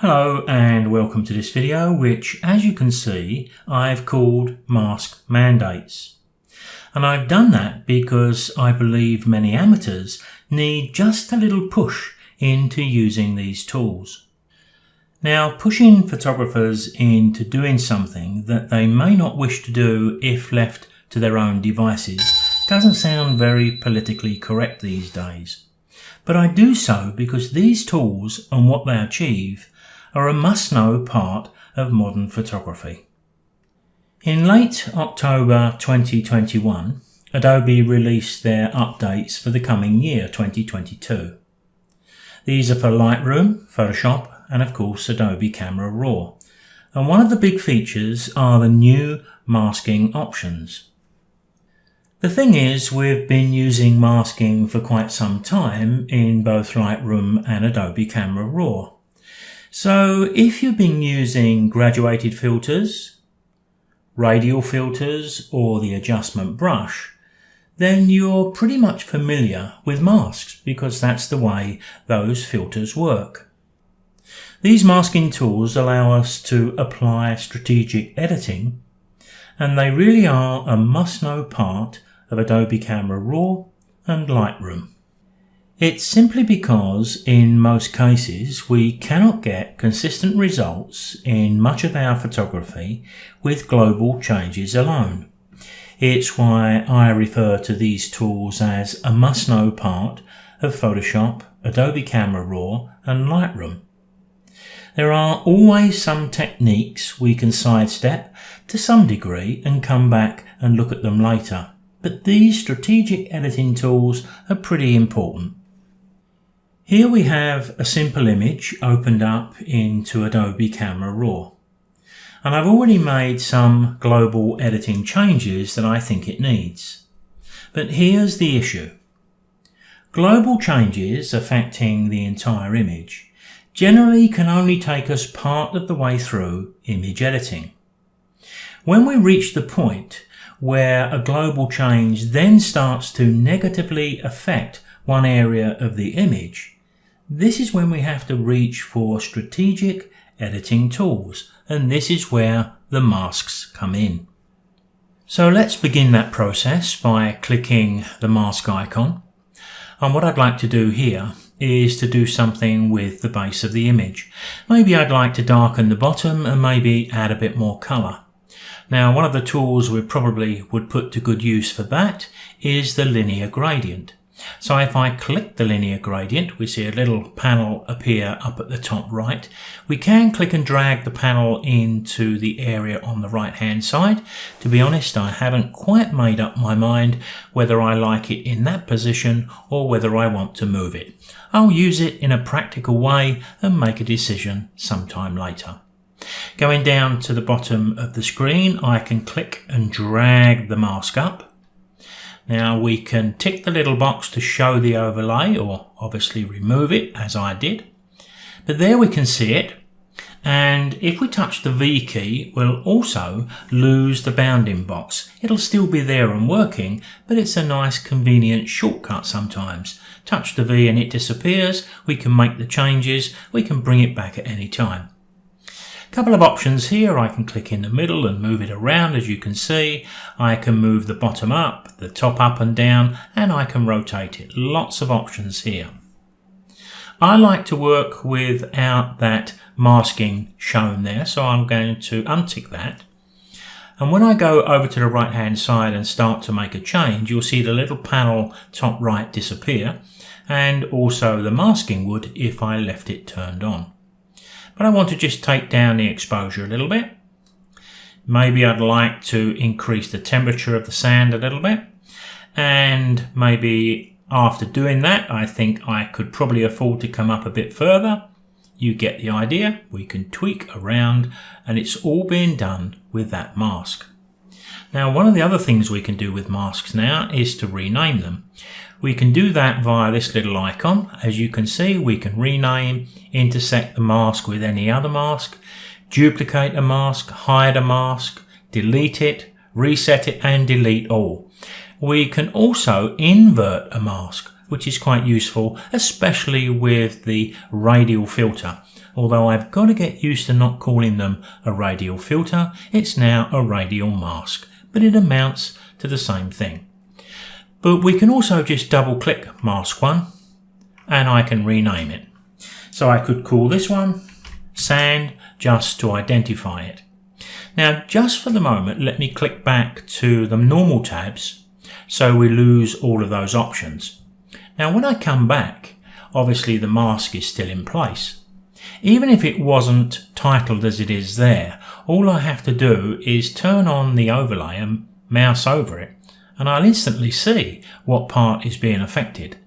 Hello and welcome to this video, which as you can see I've called Mask Mandates. And I've done that because I believe many amateurs need just a little push into using these tools. Now, pushing photographers into doing something that they may not wish to do if left to their own devices doesn't sound very politically correct these days. But I do so because these tools and what they achieve are a must-know part of modern photography. In late October 2021, Adobe released their updates for the coming year 2022. These are for Lightroom, Photoshop, and of course Adobe Camera Raw. And one of the big features are the new masking options. The thing is, we've been using masking for quite some time in both Lightroom and Adobe Camera Raw. So if you've been using graduated filters, radial filters, or the adjustment brush, then you're pretty much familiar with masks because that's the way those filters work. These masking tools allow us to apply strategic editing, and they really are a must-know part of Adobe Camera Raw and Lightroom. It's simply because in most cases we cannot get consistent results in much of our photography with global changes alone. It's why I refer to these tools as a must-know part of Photoshop, Adobe Camera Raw and Lightroom. There are always some techniques we can sidestep to some degree and come back and look at them later, but these strategic editing tools are pretty important. Here we have a simple image opened up into Adobe Camera Raw. And I've already made some global editing changes that I think it needs. But here's the issue. Global changes affecting the entire image generally can only take us part of the way through image editing. When we reach the point where a global change then starts to negatively affect one area of the image, this is when we have to reach for strategic editing tools, and this is where the masks come in. So let's begin that process by clicking the mask icon. And what I'd like to do here is to do something with the base of the image. Maybe I'd like to darken the bottom and maybe add a bit more colour. Now, one of the tools we probably would put to good use for that is the linear gradient. So if I click the linear gradient, we see a little panel appear up at the top right. We can click and drag the panel into the area on the right hand side. To be honest, I haven't quite made up my mind whether I like it in that position or whether I want to move it. I'll use it in a practical way and make a decision sometime later. Going down to the bottom of the screen, I can click and drag the mask up. Now we can tick the little box to show the overlay, or obviously remove it as I did. But there we can see it, and if we touch the V key we'll also lose the bounding box. It'll still be there and working, but it's a nice convenient shortcut sometimes. Touch the V and it disappears, we can make the changes, we can bring it back at any time. Couple of options here. I can click in the middle and move it around. As you can see, I can move the bottom up, the top up and down, and I can rotate it. Lots of options here. I like to work without that masking shown there, so I'm going to untick that. And when I go over to the right hand side and start to make a change, you'll see the little panel top right disappear, and also the masking would if I left it turned on. But I want to just take down the exposure a little bit. Maybe I'd like to increase the temperature of the sand a little bit. And maybe after doing that, I think I could probably afford to come up a bit further. You get the idea. We can tweak around, and it's all being done with that mask. Now, one of the other things we can do with masks now is to rename them. We can do that via this little icon. As you can see, we can rename, intersect the mask with any other mask, duplicate a mask, hide a mask, delete it, reset it and delete all. We can also invert a mask, which is quite useful, especially with the radial filter. Although I've got to get used to not calling them a radial filter, it's now a radial mask, but it amounts to the same thing. But we can also just double click mask 1 and I can rename it. So I could call this one sand just to identify it. Now just for the moment, let me click back to the normal tabs so we lose all of those options. Now when I come back, obviously the mask is still in place. Even if it wasn't titled as it is there, all I have to do is turn on the overlay and mouse over it, and I'll instantly see what part is being affected.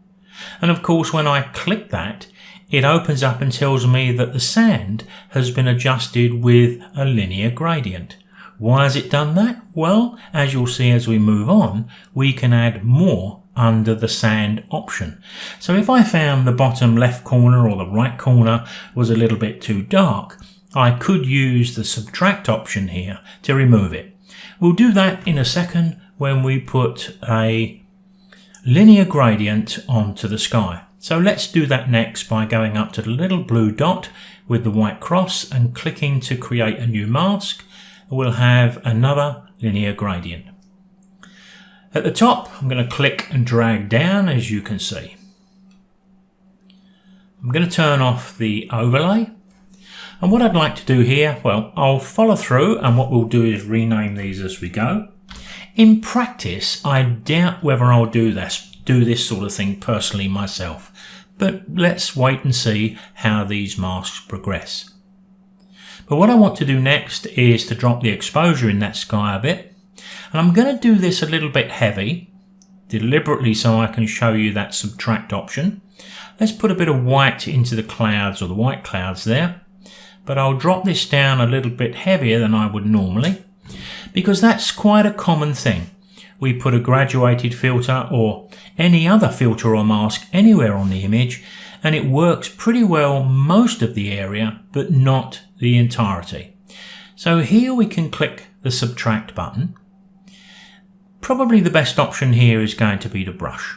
And of course, when I click that, it opens up and tells me that the sand has been adjusted with a linear gradient. Why has it done that? Well, as you'll see as we move on, we can add more under the sand option. So if I found the bottom left corner or the right corner was a little bit too dark, I could use the subtract option here to remove it. We'll do that in a second when we put a linear gradient onto the sky. So let's do that next by going up to the little blue dot with the white cross and clicking to create a new mask. We'll have another linear gradient. At the top, I'm going to click and drag down, as you can see. I'm going to turn off the overlay. And what I'd like to do here, well, I'll follow through, and what we'll do is rename these as we go. In practice, I doubt whether I'll do this sort of thing personally myself. But let's wait and see how these masks progress. But what I want to do next is to drop the exposure in that sky a bit. And I'm going to do this a little bit heavy, deliberately so I can show you that subtract option. Let's put a bit of white into the clouds or the white clouds there. But I'll drop this down a little bit heavier than I would normally, because that's quite a common thing. We put a graduated filter or any other filter or mask anywhere on the image, and it works pretty well most of the area, but not the entirety. So here we can click the subtract button. Probably the best option here is going to be the brush.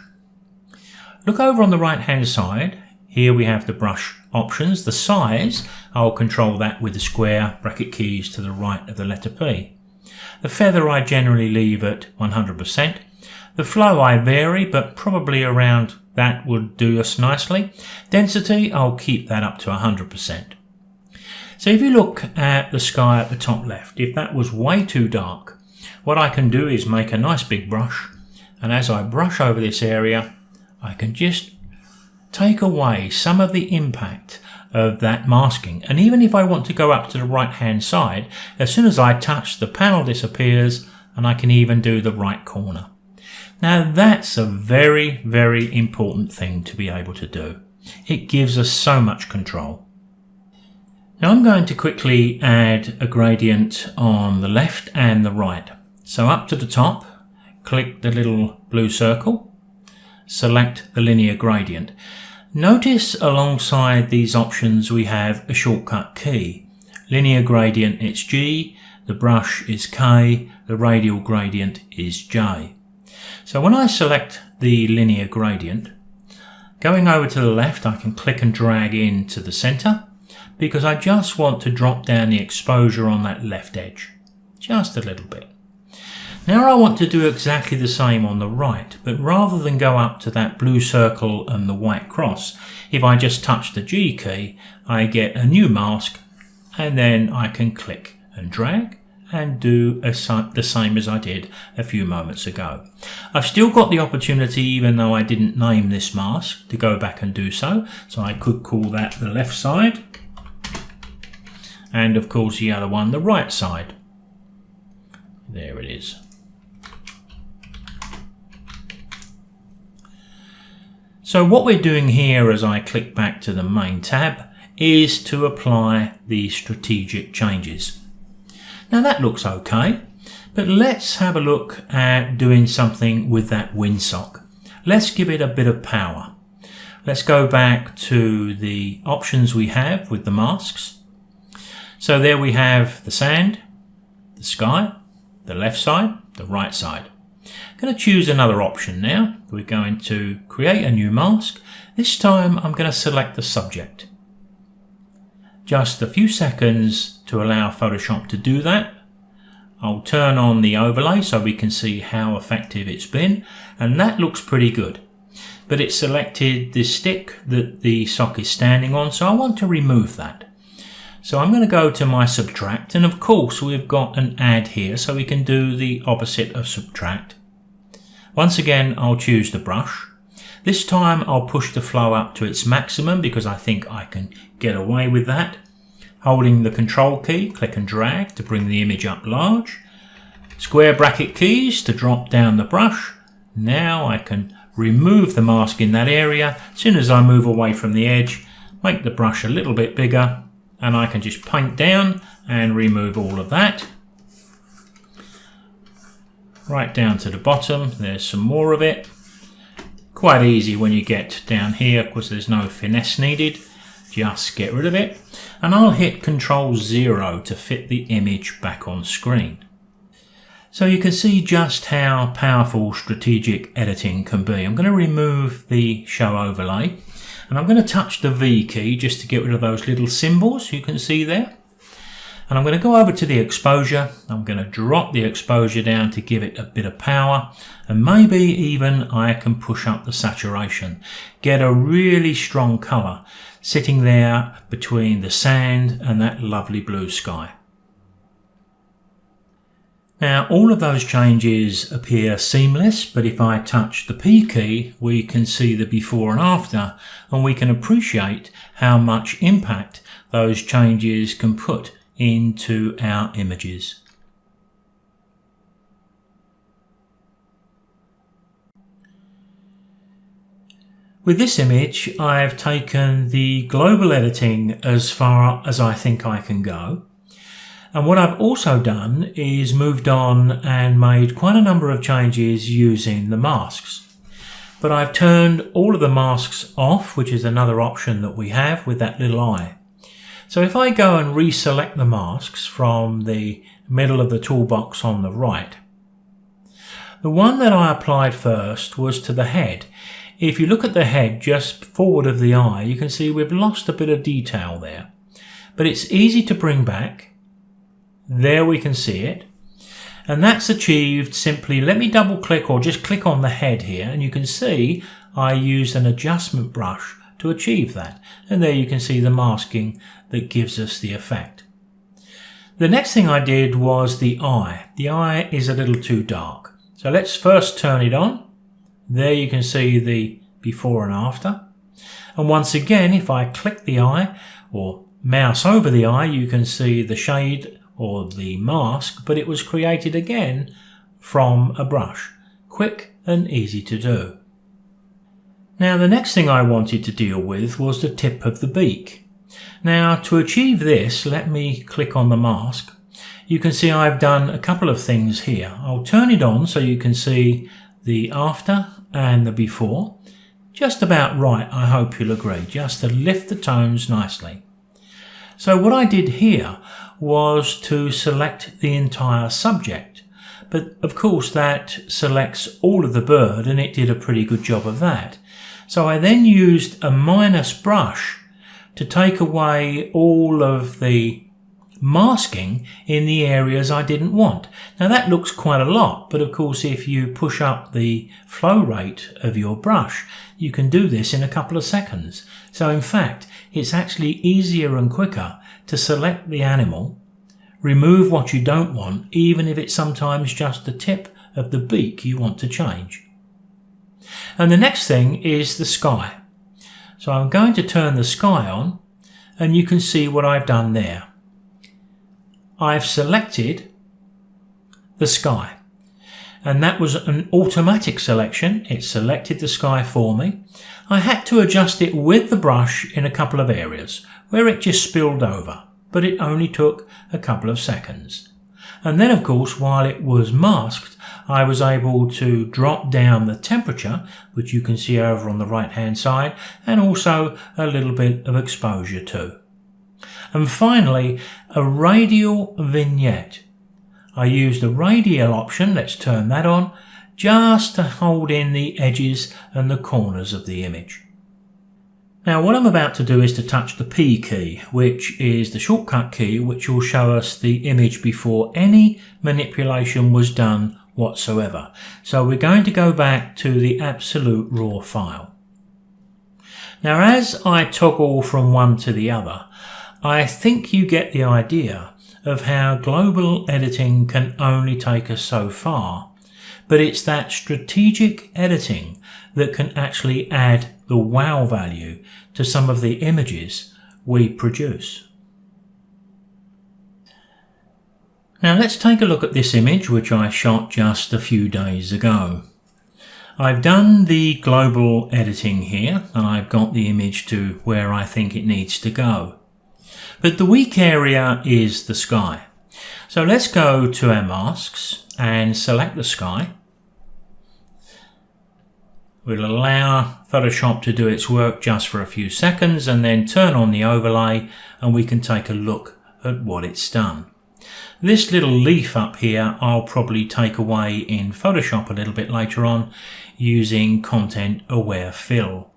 Look over on the right hand side. Here we have the brush options. The size, I'll control that with the square bracket keys to the right of the letter P. The feather I generally leave at 100%. The flow I vary, but probably around that would do us nicely. Density, I'll keep that up to 100%. So if you look at the sky at the top left, if that was way too dark, what I can do is make a nice big brush, and as I brush over this area, I can just take away some of the impact of that masking. And even if I want to go up to the right hand side, as soon as I touch, the panel disappears, and I can even do the right corner. Now that's a very, very important thing to be able to do. It gives us so much control. Now I'm going to quickly add a gradient on the left and the right. So up to the top, click the little blue circle, select the linear gradient. Notice alongside these options we have a shortcut key. Linear gradient, it's G, the brush is K, the radial gradient is J. So when I select the linear gradient, going over to the left, I can click and drag into the center because I just want to drop down the exposure on that left edge, just a little bit. Now I want to do exactly the same on the right, but rather than go up to that blue circle and the white cross, if I just touch the G key, I get a new mask, and then I can click and drag and do the same as I did a few moments ago. I've still got the opportunity, even though I didn't name this mask, to go back and do so. So I could call that the left side, and of course the other one the right side. There it is. So what we're doing here as I click back to the main tab is to apply the strategic changes. Now that looks okay, but let's have a look at doing something with that windsock. Let's give it a bit of power. Let's go back to the options we have with the masks. So there we have the sand, the sky, the left side, the right side. I'm going to choose another option now. We're going to create a new mask. This time I'm going to select the subject. Just a few seconds to allow Photoshop to do that. I'll turn on the overlay so we can see how effective it's been, and that looks pretty good. But it selected the stick that the sock is standing on, so I want to remove that. So I'm going to go to my subtract, and of course we've got an add here, so we can do the opposite of subtract. Once again, I'll choose the brush. This time I'll push the flow up to its maximum because I think I can get away with that. Holding the control key, click and drag to bring the image up large. Square bracket keys to drop down the brush. Now I can remove the mask in that area. As soon as I move away from the edge, make the brush a little bit bigger, and I can just paint down and remove all of that. Right down to the bottom, there's some more of it. Quite easy when you get down here because there's no finesse needed. Just get rid of it. And I'll hit Ctrl-0 to fit the image back on screen. So you can see just how powerful strategic editing can be. I'm going to remove the show overlay, and I'm going to touch the V key just to get rid of those little symbols you can see there. And I'm going to go over to the exposure. I'm going to drop the exposure down to give it a bit of power, and maybe even I can push up the saturation. Get a really strong colour sitting there between the sand and that lovely blue sky. Now all of those changes appear seamless, but if I touch the P key we can see the before and after, and we can appreciate how much impact those changes can put into our images. With this image, I've taken the global editing as far as I think I can go. And what I've also done is moved on and made quite a number of changes using the masks. But I've turned all of the masks off, which is another option that we have with that little eye. So if I go and reselect the masks from the middle of the toolbox on the right, the one that I applied first was to the head. If you look at the head just forward of the eye, you can see we've lost a bit of detail there. But it's easy to bring back. There we can see it. And that's achieved simply, let me double click or just click on the head here, and you can see I used an adjustment brush to achieve that. And there you can see the masking that gives us the effect. The next thing I did was the eye. The eye is a little too dark. So let's first turn it on. There you can see the before and after. And once again, if I click the eye or mouse over the eye, you can see the shade or the mask, but it was created again from a brush. Quick and easy to do. Now the next thing I wanted to deal with was the tip of the beak. Now to achieve this, let me click on the mask. You can see I've done a couple of things here. I'll turn it on so you can see the after and the before. Just about right, I hope you'll agree, just to lift the tones nicely. So what I did here was to select the entire subject, but of course that selects all of the bird, and it did a pretty good job of that. So I then used a minus brush to take away all of the masking in the areas I didn't want. Now that looks quite a lot, but of course if you push up the flow rate of your brush, you can do this in a couple of seconds. So in fact, it's actually easier and quicker to select the animal, remove what you don't want, even if it's sometimes just the tip of the beak you want to change. And the next thing is the sky. So I'm going to turn the sky on, and you can see what I've done there. I've selected the sky, and that was an automatic selection. It selected the sky for me. I had to adjust it with the brush in a couple of areas where it just spilled over, but it only took a couple of seconds. And then of course, while it was masked, I was able to drop down the temperature, which you can see over on the right hand side, and also a little bit of exposure too. And finally, a radial vignette. I used the radial option, let's turn that on, just to hold in the edges and the corners of the image. Now what I'm about to do is to touch the P key, which is the shortcut key which will show us the image before any manipulation was done whatsoever. So we're going to go back to the absolute raw file. Now as I toggle from one to the other, I think you get the idea of how global editing can only take us so far, but it's that strategic editing that can actually add the wow value to some of the images we produce. Now let's take a look at this image which I shot just a few days ago. I've done the global editing here and I've got the image to where I think it needs to go. But the weak area is the sky. So let's go to our masks and select the sky. We'll allow Photoshop to do its work just for a few seconds and then turn on the overlay and we can take a look at what it's done. This little leaf up here I'll probably take away in Photoshop a little bit later on using Content Aware Fill.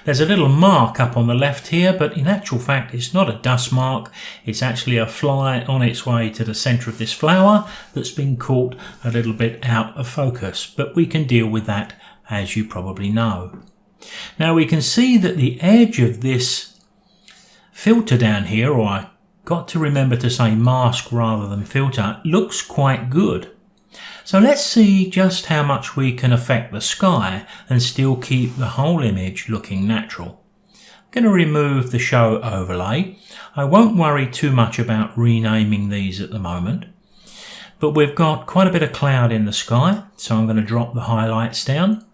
There's a little mark up on the left here, but in actual fact it's not a dust mark, it's actually a fly on its way to the centre of this flower that's been caught a little bit out of focus, but we can deal with that as you probably know. Now we can see that the edge of this filter down here, or I got to remember to say mask rather than filter, looks quite good. So let's see just how much we can affect the sky and still keep the whole image looking natural. I'm going to remove the show overlay. I won't worry too much about renaming these at the moment, but we've got quite a bit of cloud in the sky, so I'm going to drop the highlights down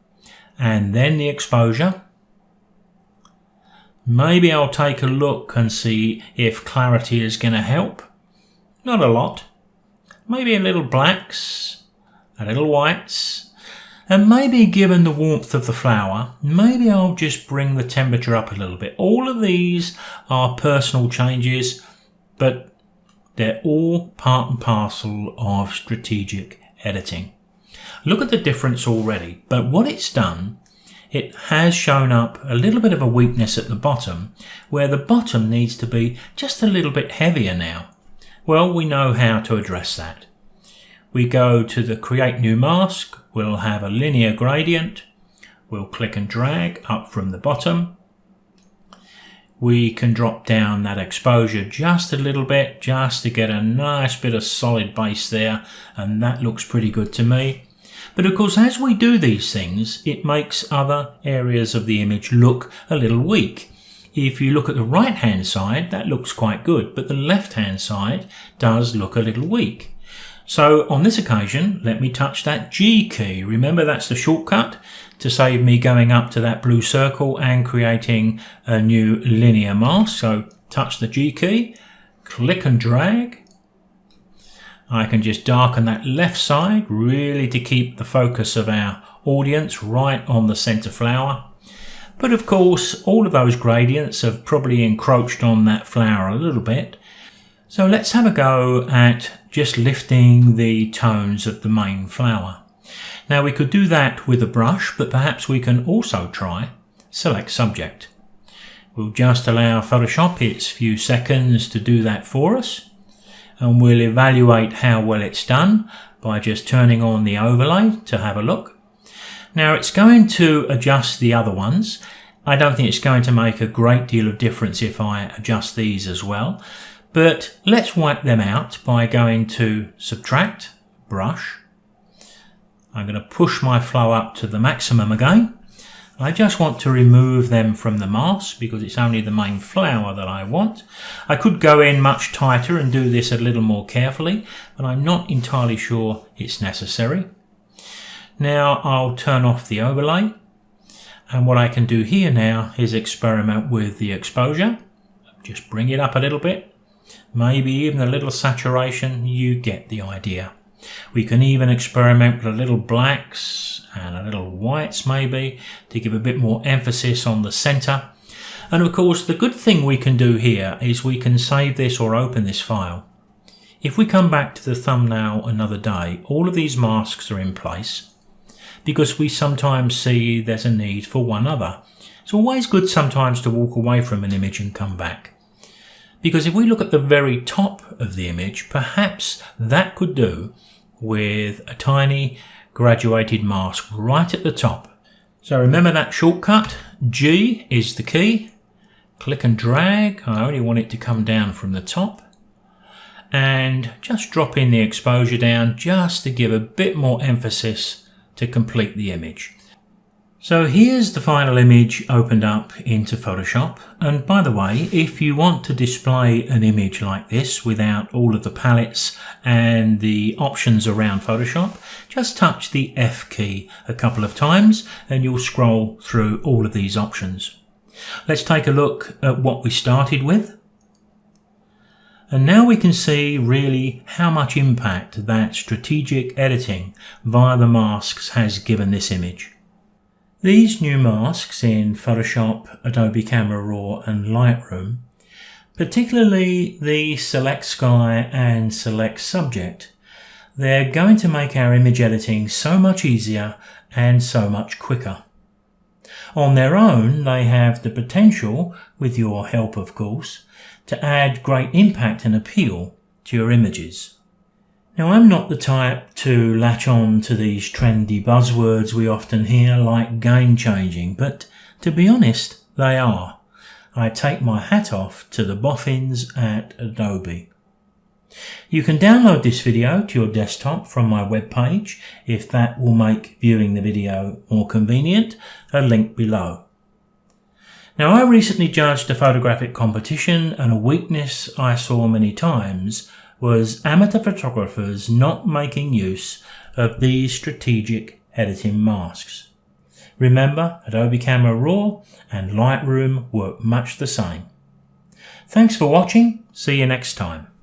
and then the exposure. Maybe I'll take a look and see if clarity is going to help. Not a lot. Maybe a little blacks, a little whites, and maybe given the warmth of the flower, maybe I'll just bring the temperature up a little bit. All of these are personal changes, but they're all part and parcel of strategic editing. Look at the difference already, but what it's done, it has shown up a little bit of a weakness at the bottom, where the bottom needs to be just a little bit heavier now. Well, we know how to address that. We go to the Create New Mask, we'll have a linear gradient, we'll click and drag up from the bottom. We can drop down that exposure just a little bit, just to get a nice bit of solid base there, and that looks pretty good to me. But of course, as we do these things, it makes other areas of the image look a little weak. If you look at the right hand side, that looks quite good, but the left hand side does look a little weak. So on this occasion, let me touch that G key. Remember, that's the shortcut to save me going up to that blue circle and creating a new linear mask. So touch the G key, click and drag. I can just darken that left side really to keep the focus of our audience right on the center flower. But of course, all of those gradients have probably encroached on that flower a little bit. So let's have a go at just lifting the tones of the main flower. Now we could do that with a brush, but perhaps we can also try Select Subject. We'll just allow Photoshop its few seconds to do that for us, and we'll evaluate how well it's done by just turning on the overlay to have a look. Now it's going to adjust the other ones. I don't think it's going to make a great deal of difference if I adjust these as well, but let's wipe them out by going to Subtract, Brush. I'm going to push my flow up to the maximum again. I just want to remove them from the mask because it's only the main flower that I want. I could go in much tighter and do this a little more carefully, but I'm not entirely sure it's necessary. Now I'll turn off the overlay, and what I can do here now is experiment with the exposure. Just bring it up a little bit, maybe even a little saturation. You get the idea. We can even experiment with a little blacks and a little whites maybe to give a bit more emphasis on the center. And of course, the good thing we can do here is we can save this or open this file. If we come back to the thumbnail another day, all of these masks are in place. because we sometimes see there's a need for one other. It's always good sometimes to walk away from an image and come back. Because if we look at the very top of the image, perhaps that could do with a tiny graduated mask right at the top. So remember that shortcut, G is the key. Click and drag, I only want it to come down from the top. And just drop in the exposure down just to give a bit more emphasis to complete the image. So here's the final image opened up into Photoshop. And by the way, if you want to display an image like this without all of the palettes and the options around Photoshop, just touch the F key a couple of times and you'll scroll through all of these options. Let's take a look at what we started with. And now we can see really how much impact that strategic editing via the masks has given this image. These new masks in Photoshop, Adobe Camera Raw and Lightroom, particularly the Select Sky and Select Subject, they're going to make our image editing so much easier and so much quicker. On their own, they have the potential, with your help of course, to add great impact and appeal to your images. Now, I'm not the type to latch on to these trendy buzzwords we often hear like game-changing, but to be honest, they are. I take my hat off to the boffins at Adobe. You can download this video to your desktop from my webpage if that will make viewing the video more convenient, a link below. Now, I recently judged a photographic competition, and a weakness I saw many times was amateur photographers not making use of these strategic editing masks. Remember, Adobe Camera Raw and Lightroom work much the same. Thanks for watching. See you next time.